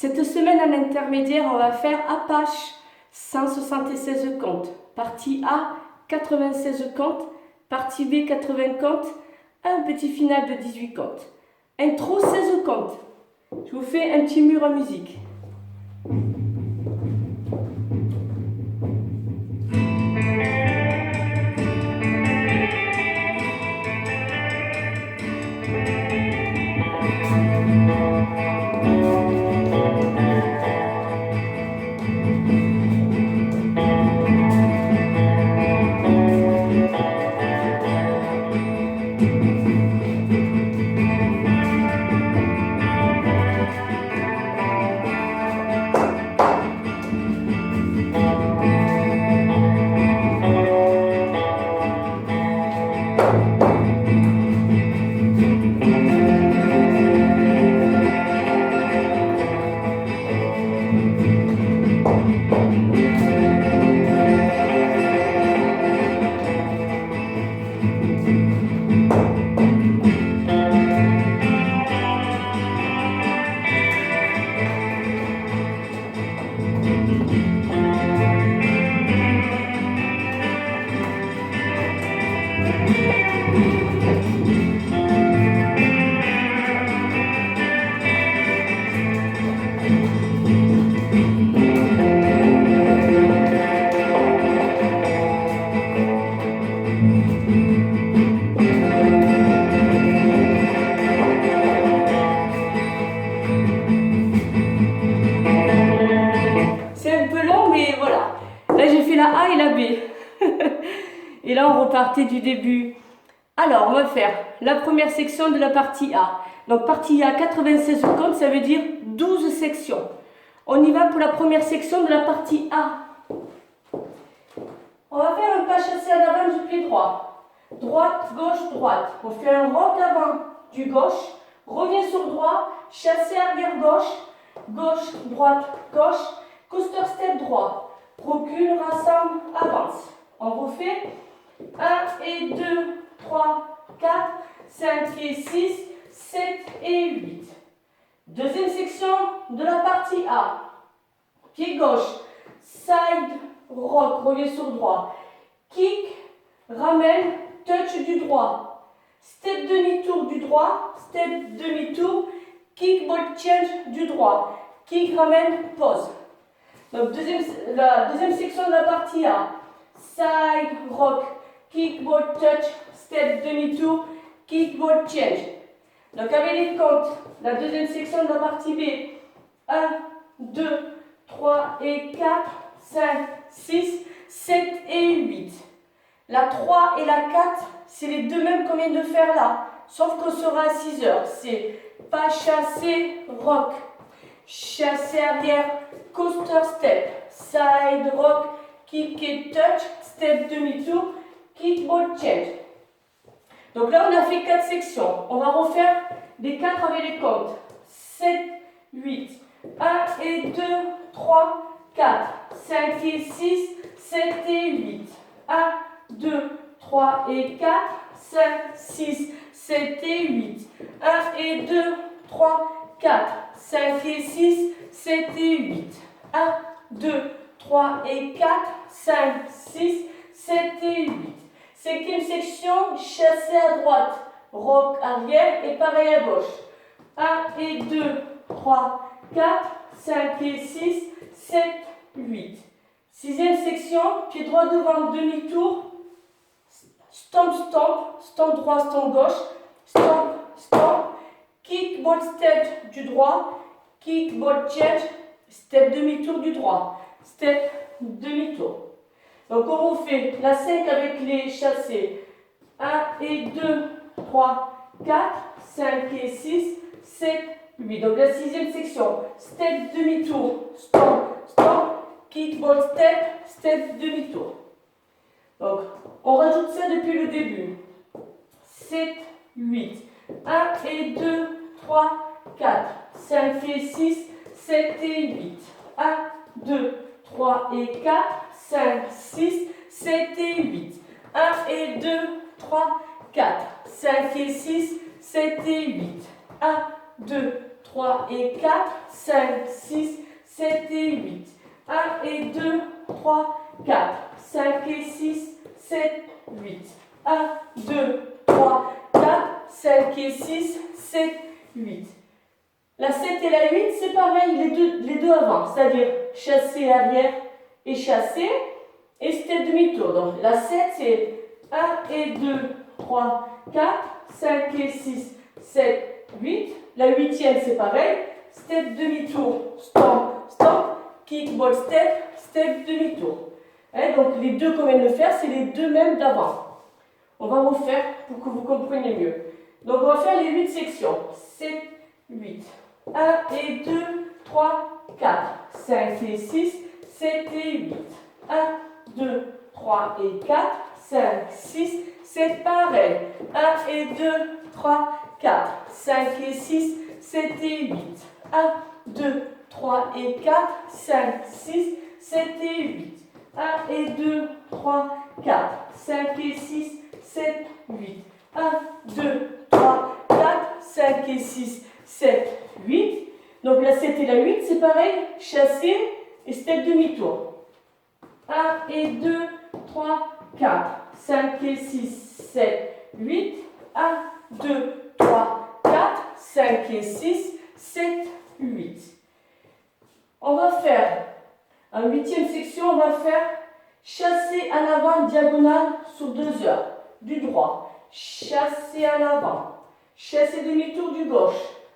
Cette semaine en intermédiaire, on va faire Apache 176 comptes. Partie A, 96 comptes. Partie B, 80 comptes. Un petit final de 18 comptes. Intro, 16 comptes. Je vous fais un petit mur en musique. C'est un peu long, mais voilà. Là, j'ai fait la A et la B. Et là, on repartait du début. Alors, on va faire la première section de la partie A. Donc, partie A, 96 comptes, ça veut dire 12 sections. On y va pour la première section de la partie A. On va faire un pas chassé en avant du pied droit. Droite, gauche, droite. On fait un rock avant du gauche. Revient sur droit. Chassé arrière gauche. Gauche, droite, gauche. Coaster step droit. Recule, rassemble, avance. On refait 1 et 2, 3, 4, 5 et 6, 7 et 8. Deuxième section de la partie A. Pied gauche, side, rock, revient sur droit. Kick, ramène, touch du droit. Step demi-tour du droit, step demi-tour, kick, ball change du droit. Kick, ramène, pause. Donc la deuxième section de la partie A. Side, rock, kick, ball, touch, step, demi-tour, kick, ball, change. Donc avec les comptes, la deuxième section de la partie B. 1, 2, 3 et 4, 5, 6, 7 et 8. La 3 et la 4, c'est les deux mêmes qu'on vient de faire là. Sauf qu'on sera à 6 heures. C'est pas chassé, rock. Chassé arrière, coaster step, side rock, kick et touch, step demi-tour, kick ball change. Donc là on a fait 4 sections. On va refaire les 4 avec les comptes. 7, 8, 1 et 2, 3, 4, 5 et 6, 7 et 8. 1, 2, 3 et 4, 5, 6, 7 et 8. 1 et 2, 3, 4, 5 et 6, 7 et 8. 1, 2, 3 et 4, 5, 6, 7 et 8. Cinquième section, chassé à droite, rock arrière et pareil à gauche. 1 et 2, 3, 4, 5 et 6, 7, 8. Sixième section, pied droit devant, demi-tour. Stomp, stomp, stomp droit, stomp gauche. Stomp, stomp. Kick, ball, step du droit. Kick, ball, change. Step, demi-tour du droit. Step, demi-tour. Donc on refait la 5 avec les chassés. 1 et 2, 3, 4, 5 et 6, 7, 8. Donc la sixième section. Step, demi-tour. Stomp, stomp. Kick, ball, step. Step, demi-tour. Donc on rajoute ça depuis le début. 7, 8. 1 et 2, 3, 4, 5 et 6, 7 et 8. 1, 2, 3 et 4, 5, 6, 7 et 8. 1 et 2, 3, 4, 5 et 6, 7 et 8. 1, 2, 3 et 4, 5, 6, 7 et 8. 1 et 2, 3, 4, 5 et 6, 7, 8. 1, 2, 3, 4, 5 et 6, 7, 8. La 7 et la 8, c'est pareil, les deux avant, c'est-à-dire chassé arrière et chassé, et step demi-tour. Donc la 7, c'est 1 et 2, 3, 4, 5 et 6, 7, 8. La 8e, c'est pareil, step demi-tour, stomp, stomp, kick, ball, step, step demi-tour. Hein, donc les deux qu'on vient de faire, c'est les deux mêmes d'avant. On va refaire pour que vous compreniez mieux. Donc on va faire les 8 sections. 7, 8. 1 et 2, 3, 4, 5 et 6, 7 et 8. 1, 2, 3 et 4, 5, 6, 7 pareil. 1 et 2, 3, 4, 5 et 6, 7 et 8. 1, 2, 3 et 4, 5, 6, 7 et 8. 1 et 2, 3, 4, 5 et 6, 7, 8. 1, 2, 3, 4, 5 et 6, 7, 8. Donc la 7 et la 8, c'est pareil, chassé et step demi-tour. 1 et 2, 3, 4, 5 et 6, 7, 8. 1, 2, 3, 4, 5 et 6, 7, 8. On va faire, en 8e section, on va faire chasser en avant diagonale sur 2 heures, du droit. Chasser en avant. Chasser demi-tour du gauche.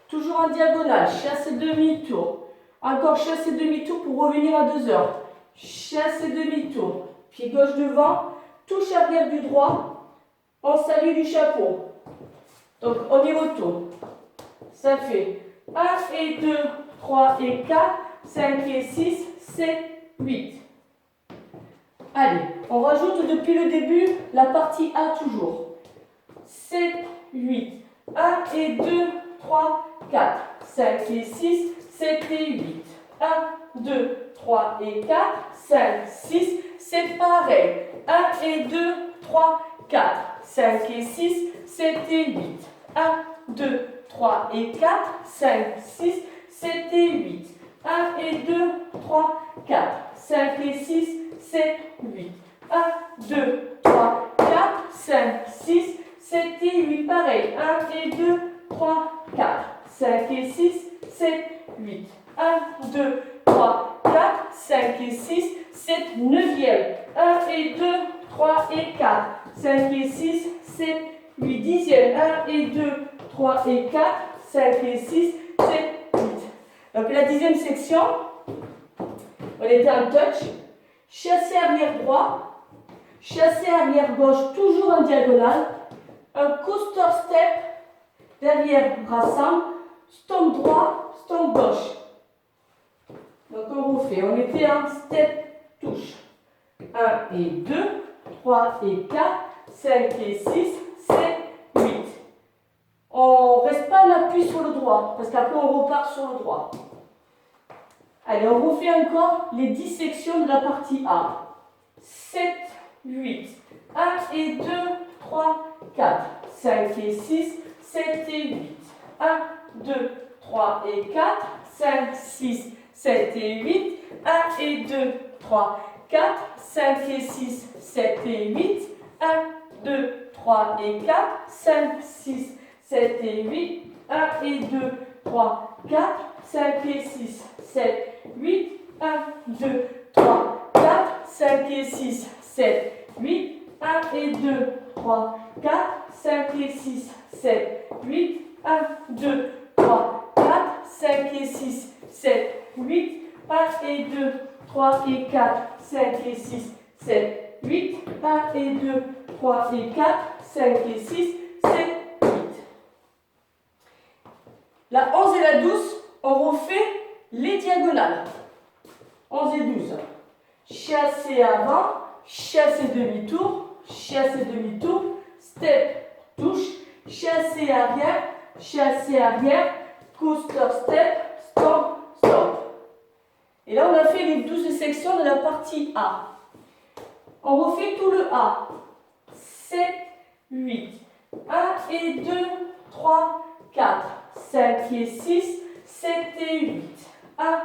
Toujours en diagonale. Chasser demi-tour. Encore chasser demi-tour pour revenir à 2 heures. Chasser demi-tour. Pied gauche devant. Touche arrière du droit. On salue du chapeau. Donc on y retourne. Ça fait 1 et 2, 3 et 4, 5 et 6, 7, 8. Allez, on rajoute depuis le début la partie A toujours. 7, 8. 1 et 2, 3, 4, 5 et 6, 7 et 8. 1, 2, 3 et 4, 5, 6, 7 pareil. 1 et 2, 3, 4, 5 et 6, 7 et 8. 1, 2, 3 et 4, 5, 6, 7 et 8. 1 et 2, 3, 4, 5 et 6, 7, 8. 1, 2, 3, 4, 5, 6, 7 et 8. Pareil. 1 et 2, 3, 4, 5 et 6, 7, 8. 1, 2, 3, 4, 5 et 6, 7, 9e. 1 et 2, 3 et 4, 5 et 6, 7, 8. 10e. 1 et 2, 3 et 4, 5 et 6, 7, 8. Donc la 10e section, on était en touch. Chassé arrière droit, chassé arrière gauche, toujours en diagonale. Un coaster step, derrière rassemble, stomp droit, stomp gauche. Donc on refait, on était en step touche. 1 et 2, 3 et 4, 5 et 6, 7, 8. On ne reste pas l'appui sur le droit, parce qu'après on repart sur le droit. Allez, on refait encore les 10 sections de la partie A. 7, 8. 1 et 2, 3, 4, 5 et 6, 7 et 8. 1, 2, 3 et 4, 5, 6, 7 et 8. 1 et 2, 3, 4, 5 et 6, 7 et 8. 1, 2, 3 et 4, 5, 6, 7 et 8. 1 et 2, 3, 4, 5 et 6, 7, 8. 1, 2, 3, 4, 5 et 6, 7, 8. 1 et 2, 3, 4, 5 et 6, 7, 8. 1, 2, 3, 4, 5 et 6, 7, 8. 1 et 2, 3 et 4, 5 et 6, 7, 8. 1 et 2, 3 et 4, 5 et 6, 7, 8. La 11 et la 12, on refait les diagonales. 11 et 12. Chasser avant, chasser demi-tour, chasser demi-tour, step, touche, chasser arrière, coaster step, stomp, stomp. Et là, on a fait les 12 sections de la partie A. On refait tout le A. 7, 8. 1 et 2, 3, 4, 5 et 6, 7 et 8. 1,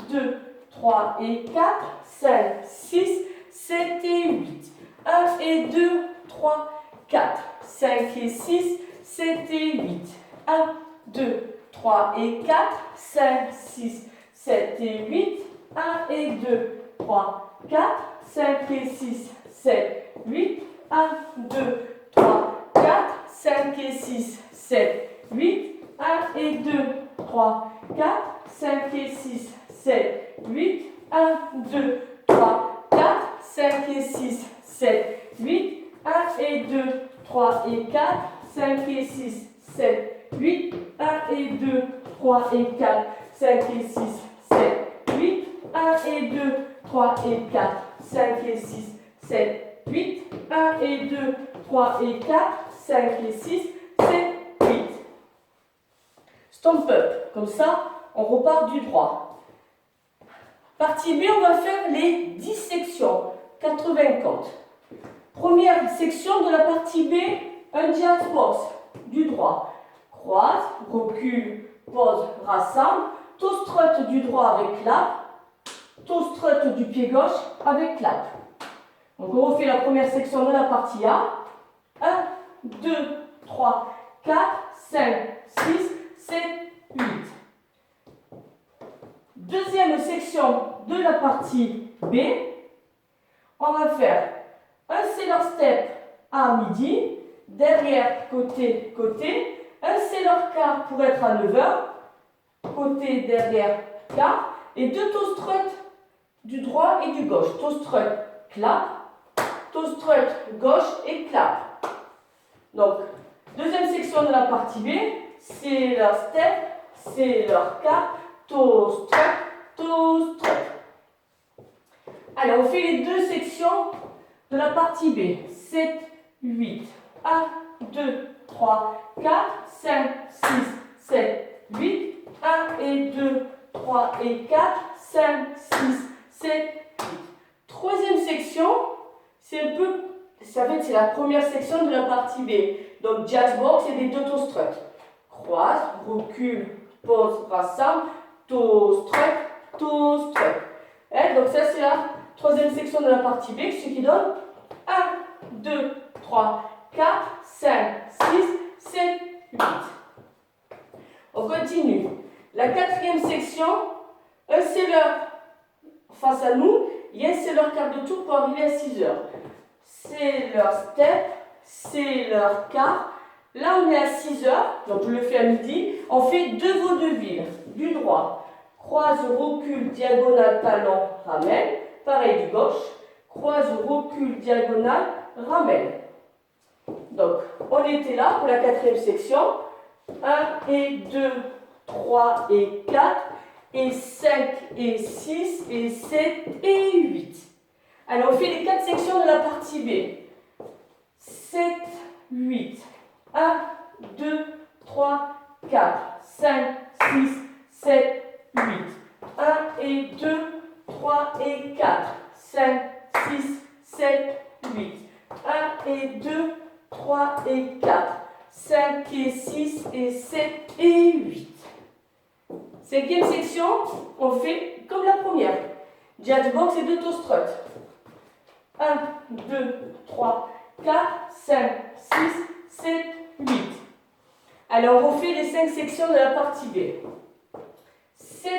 2, 3 et 4, 5, 6, 7 et 8. 1 et 2, 3, 4, 5 et 6, 7 et 8. 1, 2, 3 et 4, 5, 6, 7 et 8. 1 et 2, 3, 4, 5 et 6, 7, 8. 1, 2, 3, 4, 5 et 6, 7, 8. 1 et 2, 3, 4, 5 et 6, 7, 8. 1, 2, 3, 4, 5 et 6, 7, 8. 1 et 2, 3 et 4, 5 et 6, 7, 8. 1 et 2, 3 et 4, 5 et 6, 7, 8. 1 et 2, 3 et 4, 5 et 6, 7, 8. 1 et 2, 3 et 4, 5 et 6, 7, 8. Stomp up. Comme ça, on repart du droit. Partie B, on va faire les 10 sections. 80 comptes. Première section de la partie B, un jazz box du droit. Croise, recule, pose, rassemble. Toe strut du droit avec clap. Toe strut du pied gauche avec clap. Donc on refait la première section de la partie A. 1, 2, 3, 4, 5, 6, 7, 8. Deuxième section de la partie B. On va faire un sailor step à midi, derrière, côté, côté. Un sailor quart pour être à 9h, côté, derrière, quart. Et deux toe strut du droit et du gauche. Toe strut, clap. Toe strut, gauche et clap. Donc, deuxième section de la partie B, sailor step, sailor quart, toe strut, toe strut. Allez, on fait les deux sections de la partie B. 7, 8. 1, 2, 3, 4, 5, 6, 7, 8. 1 et 2, 3 et 4, 5, 6, 7, 8. Troisième section, c'est un peu, c'est la première section de la partie B. Donc, jazz box et des deux toe strut. Croise, recule, pose, rassemble, toe strut, toe strut. Et donc, ça, c'est la troisième section de la partie B, ce qui donne 1, 2, 3, 4, 5, 6, 7, 8. On continue. La quatrième section, un sailor face à nous, il y a un sailor quart de tour pour arriver à 6 heures. Sailor step, sailor quart. Là, on est à 6 heures, donc je le fais à midi. On fait deux vaudevilles du droit. Croise, recule, diagonale, talon, ramène. Pareil du gauche. Croise, recule, diagonale, ramène. Donc, on était là pour la quatrième section. 1 et 2, 3 et 4, et 5 et 6 et 7 et 8. Alors, on fait les 4 sections de la partie B. 7, 8. 1, 2, 3, 4, 5, 6, 7, 8. 1 et 2, 3 et 4, 5, 6, 7, 8. 1 et 2, 3 et 4, 5 et 6 et 7 et 8. Cinquième section, on fait comme la première. Jazz box et deux toe strut. 1, 2, 3, 4, 5, 6, 7, 8. Alors, on refait les 5 sections de la partie B. 7,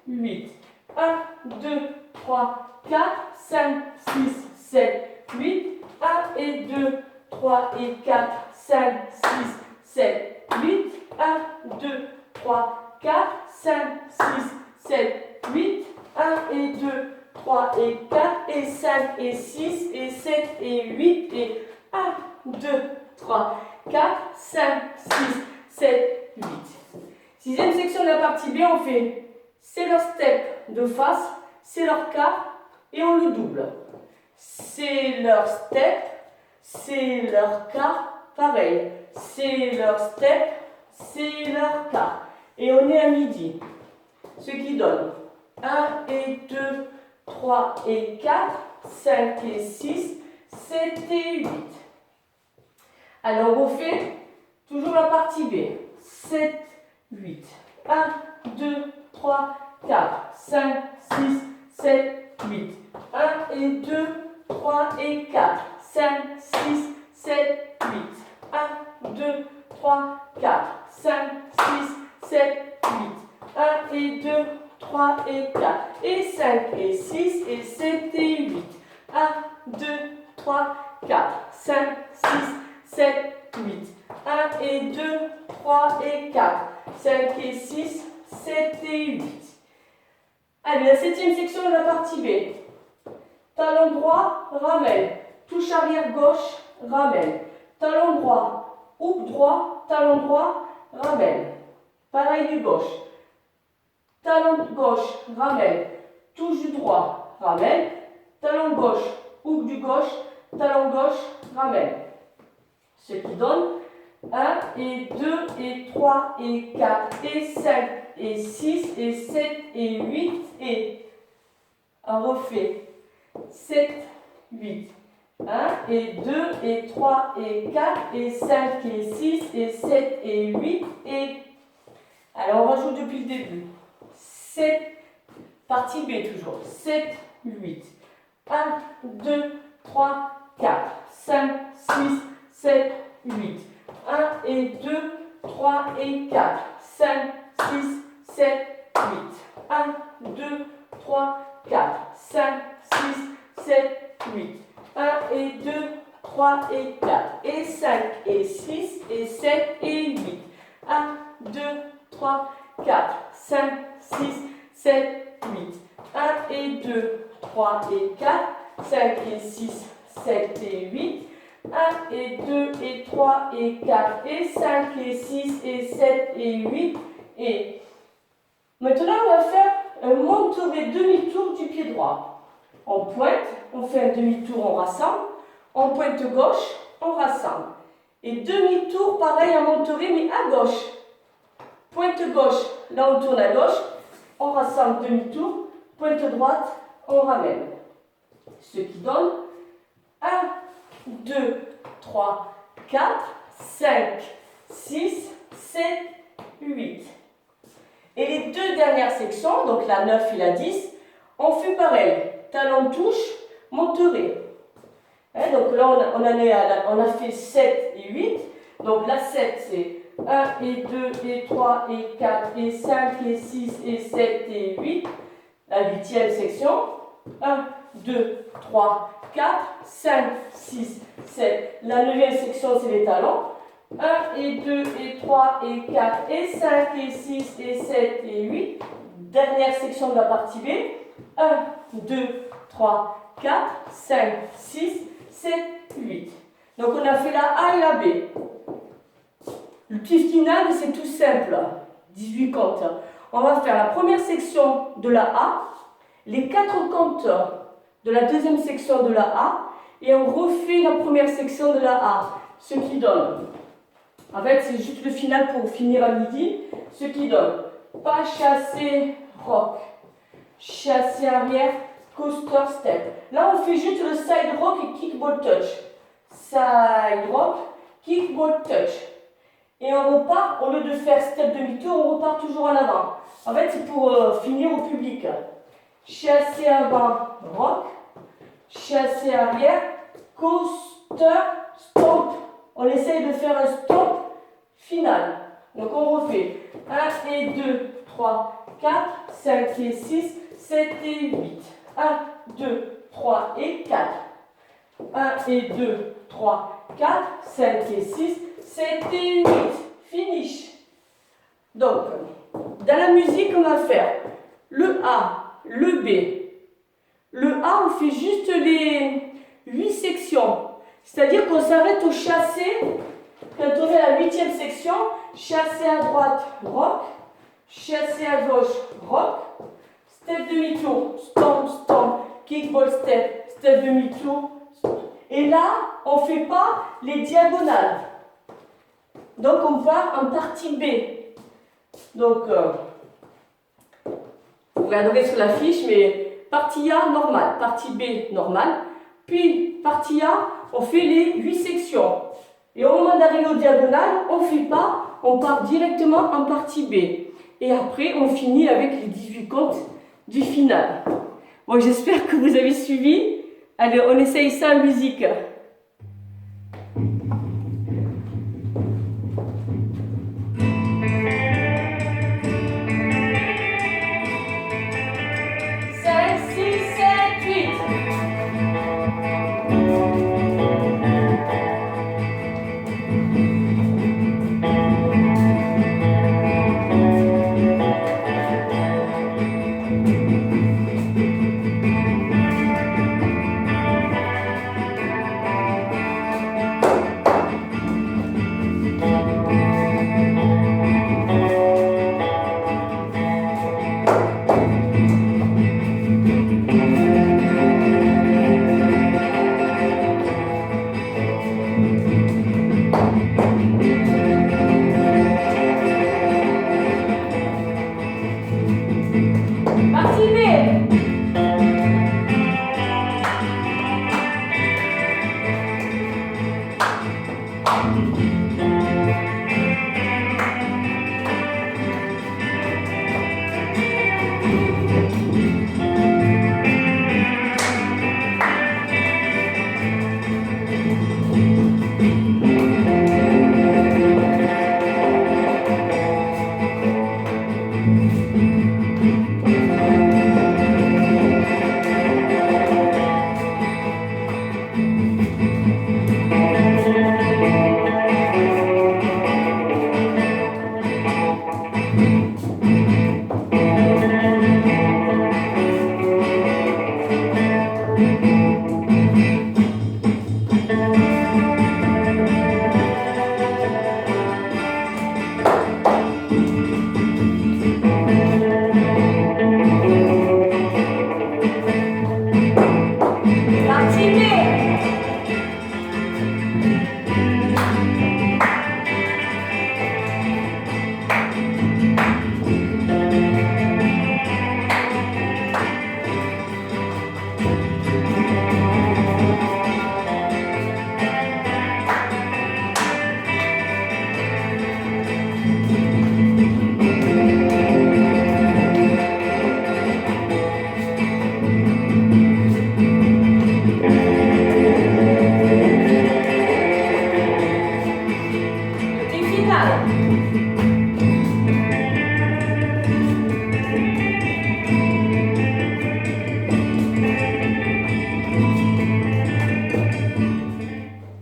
8. 1, 2, 3, 4, 5, 6, 7, 8. 1 et 2, 3 et 4, 5, 6, 7, 8. 1, 2, 3, 4, 5, 6, 7, 8. 1 et 2, 3 et 4 et 5 et 6 et 7 et 8 et 1, 2, 3, 4, 5, 6, 7, 8. Sixième section de la partie B, on fait sailor step de face, sailor quart et on le double. Sailor step, sailor quart, pareil. Sailor step, sailor quart. Et on est à midi. Ce qui donne 1 et 2, 3 et 4, 5 et 6, 7 et 8. Alors on fait toujours la partie B. 7, 8. 1, 2, 3, 4, 5, 6, 7, 8. 1 et 2, 3 et 4, 5, 6, 7, 8. 1, 2, 3, 4, 5, 6, 7, 8. 1 et 2, 3 et 4. Et 5 et 6 et 7 et 8. 1, 2, 3, 4, 5, 6, 7, 8. 1 et 2, 3 et 4, 5 et 6, 7 et 8. Allez, la septième section de la partie B. Talon droit, ramène. Touche arrière gauche, ramène. Talon droit, hook droit, talon droit, ramène. Pareil du gauche. Talon gauche, ramène. Touche du droit, ramène. Talon gauche, hook du gauche, talon gauche, ramène. Ce qui donne 1 et 2 et 3 et 4 et 5 et 6 et 7 et 8 et on refait 7, 8. 1 et 2 et 3 et 4 et 5 et 6 et 7 et 8 et... Alors on rajoute depuis le début. 7, partie B toujours. 7, 8. 1, 2, 3, 4, 5, 6, 7, 8. 1 et 2, 3 et 4, 5, 6, 7, 8. 1, 2, 3, 4, 5, 6, 7, 8. 1 et 2, 3 et 4, et 5 et 6 et 7 et 8. 1, 2, 3, 4, 5, 6, 7, 8. 1 et 2, 3 et 4, 5 et 6, 7 et 8. 1 et 2 et 3 et 4 et 5 et 6 et 7 et 8 et maintenant on va faire un monteré demi-tour du pied droit. On pointe, on fait un demi-tour, on rassemble, on pointe gauche, on rassemble. Et demi-tour pareil en monteré mais à gauche. Pointe gauche, là on tourne à gauche, on rassemble demi-tour, pointe droite, on ramène. Ce qui donne 1, 2, 3, 4, 5, 6, 7, 8. Et les deux dernières sections, donc la 9 et la 10, on fait pareil. Talon touche, monteré. Hein, donc là, on a fait 7 et 8. Donc la 7, c'est 1 et 2 et 3 et 4 et 5 et 6 et 7 et 8. La 8e section. 1, 2, 3, 4, 5, 6, 7. La 9e section, c'est les talons. 1 et 2 et 3 et 4 et 5 et 6 et 7 et 8. Dernière section de la partie B. 1, 2, 3, 4, 5, 6, 7, 8. Donc on a fait la A et la B. Le petit final, c'est tout simple. 18 comptes. On va faire la première section de la A, les 4 comptes de la deuxième section de la A, et on refait la première section de la A. Ce qui donne, en fait, c'est juste le final pour finir à midi. Ce qui donne pas chassé, rock, chassé arrière, coaster step. Là, on fait juste le side rock et kickball touch. Side rock, kickball touch. Et on repart, au lieu de faire step demi-tour, on repart toujours en avant. En fait, c'est pour finir au public. Chassé avant, rock, chassé arrière, coaster, stomp. On essaye de faire un stomp final. Donc on refait 1 et 2, 3, 4, 5 et 6, 7 et 8. 1, 2, 3 et 4. 1 et 2, 3, 4, 5 et 6, 7 et 8. Finish. Donc, dans la musique, on va faire le A, le B. Le A, on fait juste les 8 sections. C'est-à-dire qu'on s'arrête au chassé. Quand on est à la 8e section, chassé à droite, rock. Chassé à gauche, rock. Step demi-tour, stomp, stomp. Kickball step, step demi-tour. Et là, on ne fait pas les diagonales. Donc, on part en partie B. Donc, vous regarderez sur la fiche, mais partie A, normale. Partie B, normale. Puis, partie A, on fait les 8 sections. Et au moment d'arriver aux diagonales, on ne fait pas, on part directement en partie B. Et après, on finit avec les 18 comptes du final. Bon, j'espère que vous avez suivi. Allez, on essaye ça en musique.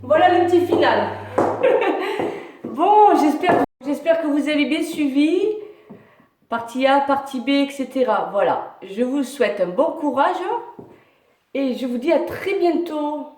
Voilà le petit final. Bon, j'espère que vous avez bien suivi. Partie A, partie B, etc. Voilà, je vous souhaite un bon courage et je vous dis à très bientôt.